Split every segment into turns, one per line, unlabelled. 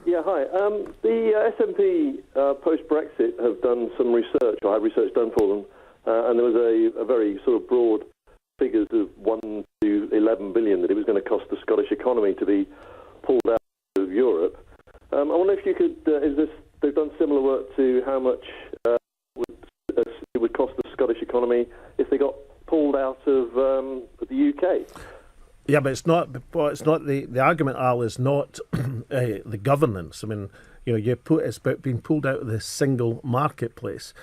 Yeah, hi. The SNP post-Brexit have done some research, or had research done for them, and there was a very sort of broad figures of 1 to 11 billion that it was going to cost the Scottish economy to be pulled out of Europe. I wonder if you could, they've done similar work to how much it would cost the Scottish economy if they got pulled out of the UK.
Yeah, but it's not. It's not the argument, Al, is not the governance. I mean, it's about being pulled out of the single marketplace.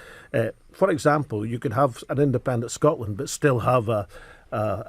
For example, you could have an independent Scotland, but still have a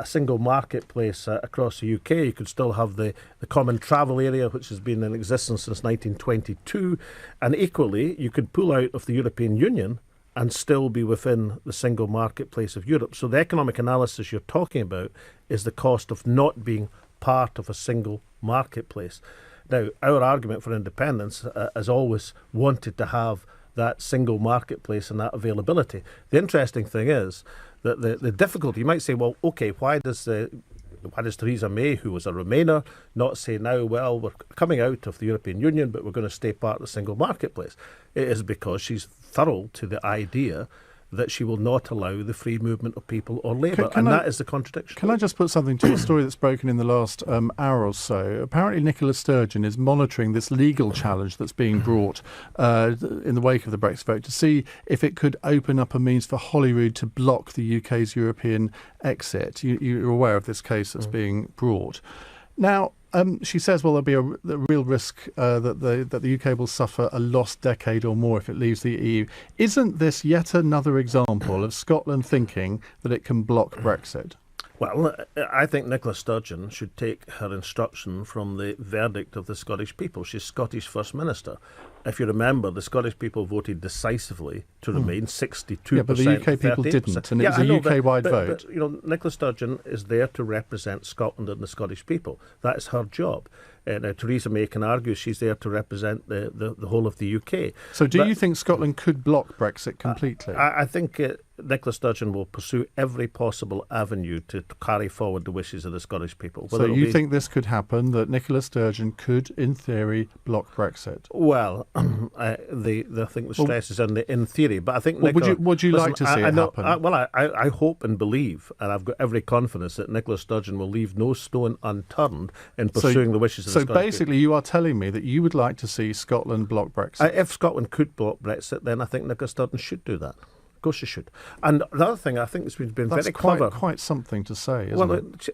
single marketplace across the UK. You could still have the common travel area, which has been in existence since 1922, and equally, you could pull out of the European Union and still be within the single marketplace of Europe. So the economic analysis you're talking about is the cost of not being part of a single marketplace. Now, our argument for independence has always wanted to have that single marketplace and that availability. The interesting thing is that the difficulty, you might say, well, okay, why does Theresa May, who was a Remainer, not say now, well, we're coming out of the European Union, but we're going to stay part of the single marketplace? It is because she's thorough to the idea that she will not allow the free movement of people or labour, that is the contradiction.
Can I just put something to a story that's broken in the last hour or so? Apparently Nicola Sturgeon is monitoring this legal challenge that's being brought in the wake of the Brexit vote to see if it could open up a means for Holyrood to block the UK's European exit. You're aware of this case that's being brought. Now, she says, well, there'll be a real risk that the UK will suffer a lost decade or more if it leaves the EU. Isn't this yet another example of Scotland thinking that it can block Brexit?
Well, I think Nicola Sturgeon should take her instruction from the verdict of the Scottish people. She's Scottish First Minister. If you remember, the Scottish people voted decisively to remain 62%.
Yeah, but the UK people didn't, and it was a UK-wide vote.
But Nicola Sturgeon is there to represent Scotland and the Scottish people. That is her job. Now, Theresa May can argue she's there to represent the whole of the UK.
So do you think Scotland could block Brexit completely?
I think Nicola Sturgeon will pursue every possible avenue to carry forward the wishes of the Scottish people.
So you think this could happen, that Nicola Sturgeon could, in theory, block Brexit?
Well, I think the stress is in theory, but I think Nicola...
Would you like to see it happen?
I hope and believe, and I've got every confidence that Nicola Sturgeon will leave no stone unturned in pursuing the wishes of the Scottish people. So basically you are telling me that you would like to see Scotland block Brexit? If Scotland could block Brexit, then I think Nicola Sturgeon should do that. Of course she should. And the other thing I think has been very clever...
That's quite something to say, isn't it?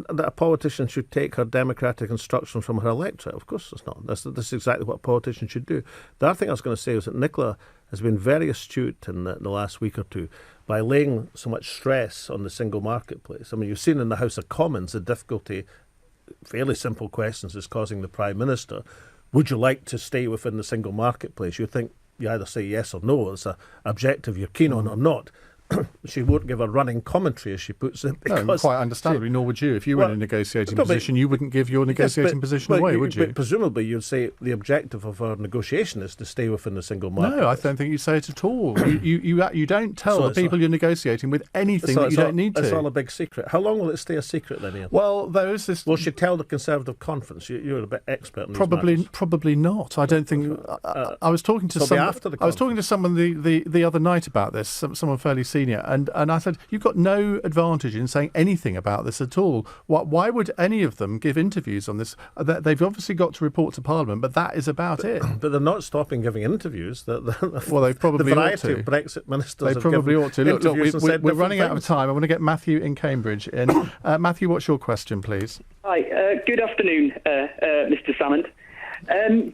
That a politician should take her democratic instruction from her electorate. Of course it's not. This is exactly what a politician should do. The other thing I was going to say is that Nicola has been very astute in the last week or two by laying so much stress on the single marketplace. I mean, you've seen in the House of Commons the difficulty, fairly simple questions is causing the Prime Minister. Would you like to stay within the single marketplace? You think you either say yes or no. It's an objective you're keen on or not. She won't give a running commentary, as she puts it.
No, quite understandably, nor would you. If you were in a negotiating position, you wouldn't give your negotiating position away, would you?
But presumably you'd say the objective of our negotiation is to stay within the single market.
No, I don't think you say it at all. You don't tell the people you're negotiating with anything that you don't need to.
It's all a big secret. How long will it stay a secret then, Ian?
Well, there is this...
Will she tell the Conservative conference? You're a bit expert in these matters.
Probably not. I don't think... I was talking to someone the other night about this, someone fairly senior, and I said, you've got no advantage in saying anything about this at all. Why would any of them give interviews on this? They've obviously got to report to Parliament, but that is about it.
But they're not stopping giving interviews.
Well, they probably ought to.
The variety of Brexit ministers
they probably ought to. Look, we're running out of
things.
time. I want to get Matthew in Cambridge in. Matthew, what's your question, please?
Hi, good afternoon, Mr. Salmond.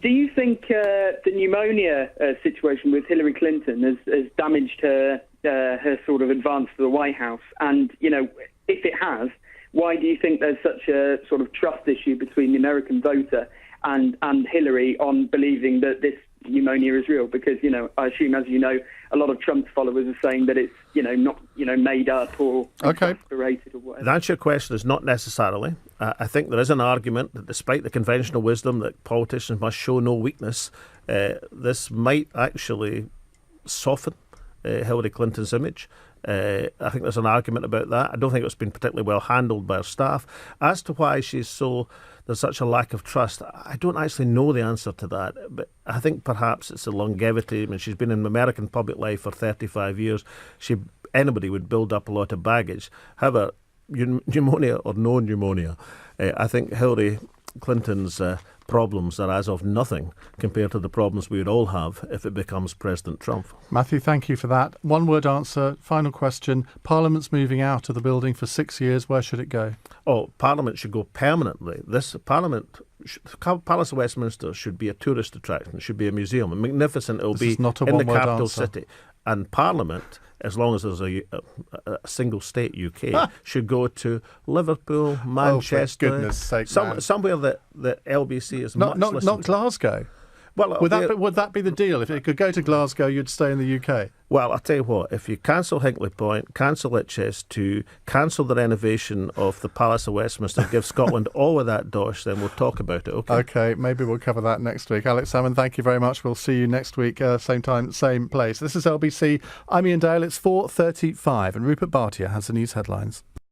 Do you think the pneumonia situation with Hillary Clinton has damaged her sort of advance to the White House? And, if it has, why do you think there's such a sort of trust issue between the American voter and Hillary on believing that this pneumonia is real? Because, I assume, as you know, a lot of Trump's followers are saying that it's, not, made up or exasperated or whatever.
The answer to your question is not necessarily. I think there is an argument that despite the conventional wisdom that politicians must show no weakness, this might actually soften Hillary Clinton's image. I think there's an argument about that. I don't think it's been particularly well handled by her staff. As to why there's such a lack of trust, I don't actually know the answer to that. But I think perhaps it's the longevity. I mean, she's been in American public life for 35 years. Anybody would build up a lot of baggage. However, pneumonia or no pneumonia, I think Hillary Clinton's problems are as of nothing compared to the problems we would all have if it becomes President Trump.
Matthew, thank you for that. One word answer. Final question. Parliament's moving out of the building for 6 years. Where should it go?
Oh, Parliament should go permanently. This Parliament, Palace of Westminster should be a tourist attraction. It should be a museum. Magnificent it will be in the capital city. And Parliament, as long as there's a single state UK, should go to Liverpool, Manchester,
for goodness sake,
somewhere that LBC is much listened
not
to.
Glasgow.
Well,
would that be the deal? If it could go to Glasgow, you'd stay in the UK?
Well, I'll tell you what, if you cancel Hinkley Point, cancel HS2, cancel the renovation of the Palace of Westminster, give Scotland all of that dosh, then we'll talk about it, okay?
Okay, maybe we'll cover that next week. Alex Salmond, thank you very much. We'll see you next week, same time, same place. This is LBC. I'm Ian Dale. It's 4:35 and Rupert Bartia has the news headlines.